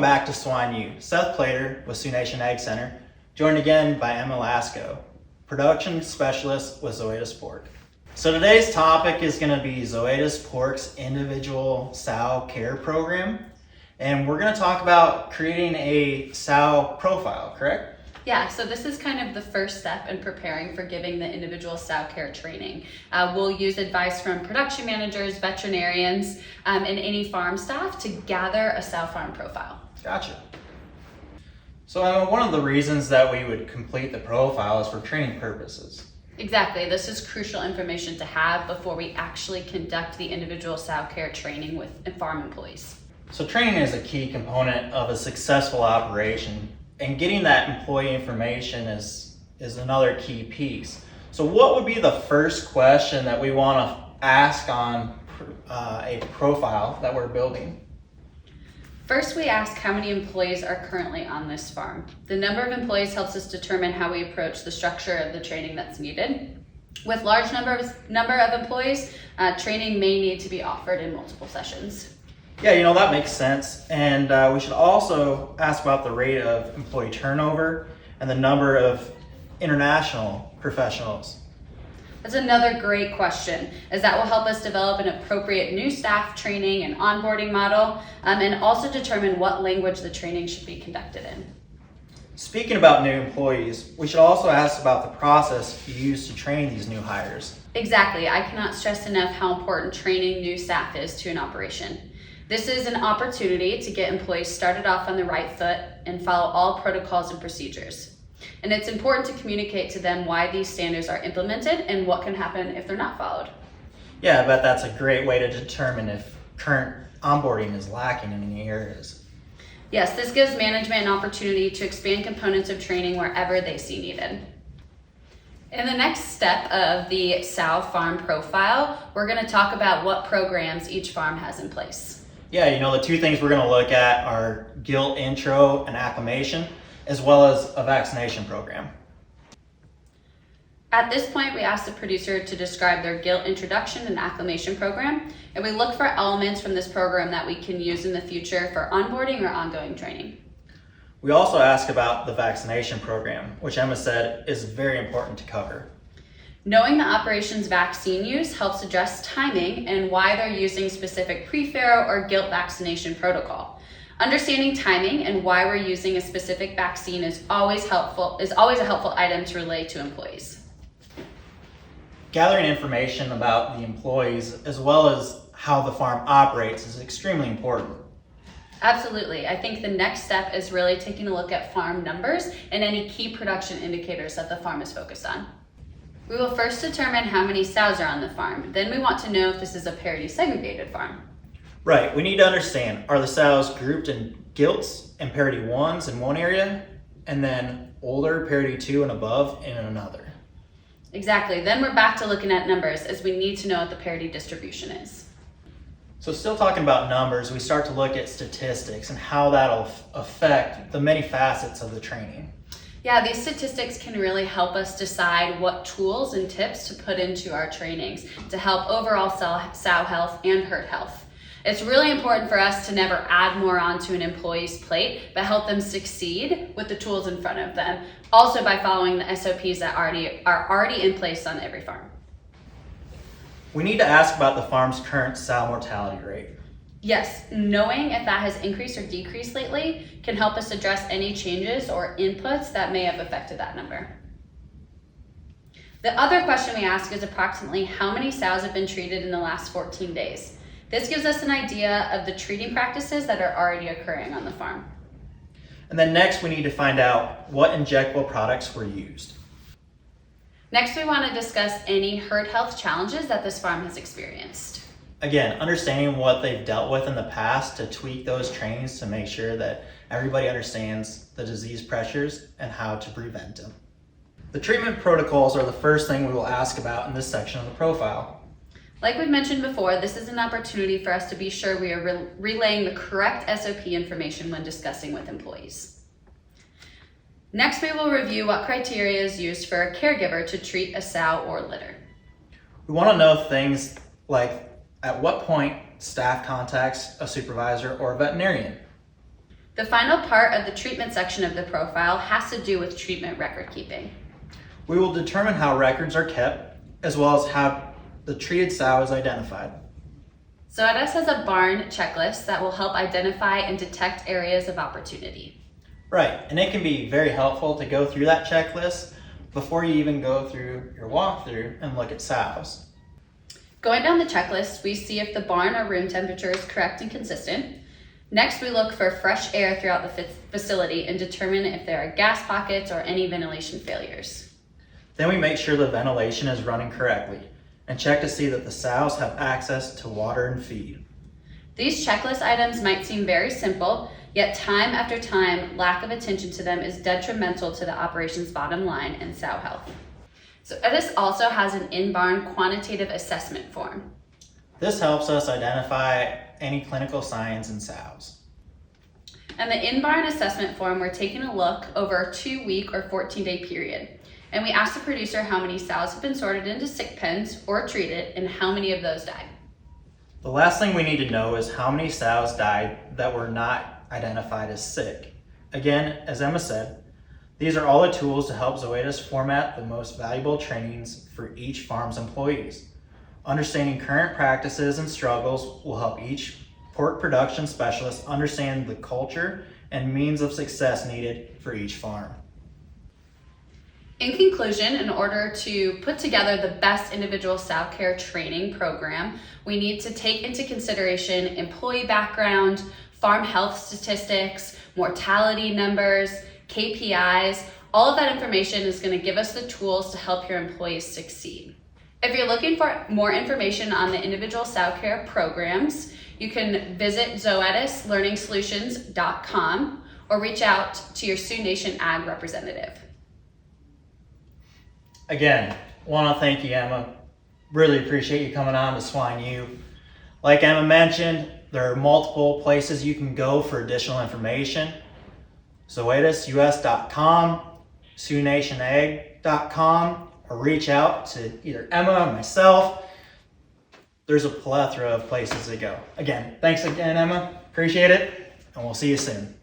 back to Swine U. Seth Playter with Sioux Nation Ag Center, joined again by Emma Lasco, production specialist with Zoetis Pork. So today's topic is going to be Zoetis Pork's individual sow care program, and we're going to talk about creating a sow profile, correct? Yeah, so this is kind of the first step in preparing for giving the individual sow care training. We'll use advice from production managers, veterinarians, and any farm staff to gather a sow farm profile. Gotcha. So one of the reasons that we would complete the profile is for training purposes. Exactly, this is crucial information to have before we actually conduct the individual sow care training with farm employees. So training is a key component of a successful operation, and getting that employee information is another key piece. So what would be the first question that we want to ask on a profile that we're building? First, we ask how many employees are currently on this farm. The number of employees helps us determine how we approach the structure of the training that's needed. With large number of employees, training may need to be offered in multiple sessions. Yeah, that makes sense. And we should also ask about the rate of employee turnover and the number of international professionals. That's another great question, as that will help us develop an appropriate new staff training and onboarding model, and also determine what language the training should be conducted in. Speaking about new employees, we should also ask about the process you use to train these new hires. Exactly. I cannot stress enough how important training new staff is to an operation. This is an opportunity to get employees started off on the right foot and follow all protocols and procedures. And it's important to communicate to them why these standards are implemented and what can happen if they're not followed. Yeah, I bet that's a great way to determine if current onboarding is lacking in any areas. Yes, this gives management an opportunity to expand components of training wherever they see needed. In the next step of the Sow Farm Profile, we're going to talk about what programs each farm has in place. Yeah, the two things we're going to look at are gilt intro and acclimation, as well as a vaccination program. At this point, we ask the producer to describe their gilt introduction and acclimation program, and we look for elements from this program that we can use in the future for onboarding or ongoing training. We also ask about the vaccination program, which Emma said is very important to cover. Knowing the operation's vaccine use helps address timing and why they're using specific pre-farrow or gilt vaccination protocol. Understanding timing and why we're using a specific vaccine is always a helpful item to relay to employees. Gathering information about the employees as well as how the farm operates is extremely important. Absolutely. I think the next step is really taking a look at farm numbers and any key production indicators that the farm is focused on. We will first determine how many sows are on the farm. Then we want to know if this is a parity segregated farm. Right, we need to understand, are the sows grouped in gilts and parity 1s in one area, and then older parity 2 and above in another? Exactly, then we're back to looking at numbers as we need to know what the parity distribution is. So still talking about numbers, we start to look at statistics and how that'll affect the many facets of the training. Yeah, these statistics can really help us decide what tools and tips to put into our trainings to help overall sow health and herd health. It's really important for us to never add more onto an employee's plate, but help them succeed with the tools in front of them, also by following the SOPs that are already in place on every farm. We need to ask about the farm's current sow mortality rate. Yes, knowing if that has increased or decreased lately can help us address any changes or inputs that may have affected that number. The other question we ask is approximately how many sows have been treated in the last 14 days. This gives us an idea of the treating practices that are already occurring on the farm. And then next we need to find out what injectable products were used. Next, we want to discuss any herd health challenges that this farm has experienced. Again, understanding what they've dealt with in the past to tweak those trainings to make sure that everybody understands the disease pressures and how to prevent them. The treatment protocols are the first thing we will ask about in this section of the profile. Like we've mentioned before, this is an opportunity for us to be sure we are relaying the correct SOP information when discussing with employees. Next, we will review what criteria is used for a caregiver to treat a sow or litter. We want to know things like at what point staff contacts a supervisor or a veterinarian. The final part of the treatment section of the profile has to do with treatment record keeping. We will determine how records are kept, as well as how the treated sow is identified. Zoetis has a barn checklist that will help identify and detect areas of opportunity. Right, and it can be very helpful to go through that checklist before you even go through your walkthrough and look at sows. Going down the checklist, we see if the barn or room temperature is correct and consistent. Next, we look for fresh air throughout the facility and determine if there are gas pockets or any ventilation failures. Then we make sure the ventilation is running correctly and check to see that the sows have access to water and feed. These checklist items might seem very simple, yet time after time, lack of attention to them is detrimental to the operation's bottom line and sow health. Zoetis also has an in-barn quantitative assessment form. This helps us identify any clinical signs in sows. And the in-barn assessment form, we're taking a look over a 2-week or 14-day period. And we ask the producer how many sows have been sorted into sick pens or treated and how many of those died. The last thing we need to know is how many sows died that were not identified as sick. Again, as Emma said, these are all the tools to help Zoetis format the most valuable trainings for each farm's employees. Understanding current practices and struggles will help each pork production specialist understand the culture and means of success needed for each farm. In conclusion, in order to put together the best individual sow care training program, we need to take into consideration employee background, farm health statistics, mortality numbers, KPIs. All of that information is going to give us the tools to help your employees succeed. If you're looking for more information on the individual sow care programs, you can visit zoetislearningsolutions.com or reach out to your Sioux Nation Ag representative. Again, want to thank you, Emma. Really appreciate you coming on to Swine U. Like Emma mentioned, there are multiple places you can go for additional information. ZoetisUS.com, SiouxNationAg.com, or reach out to either Emma or myself. There's a plethora of places to go. Again, thanks again, Emma. Appreciate it, and we'll see you soon.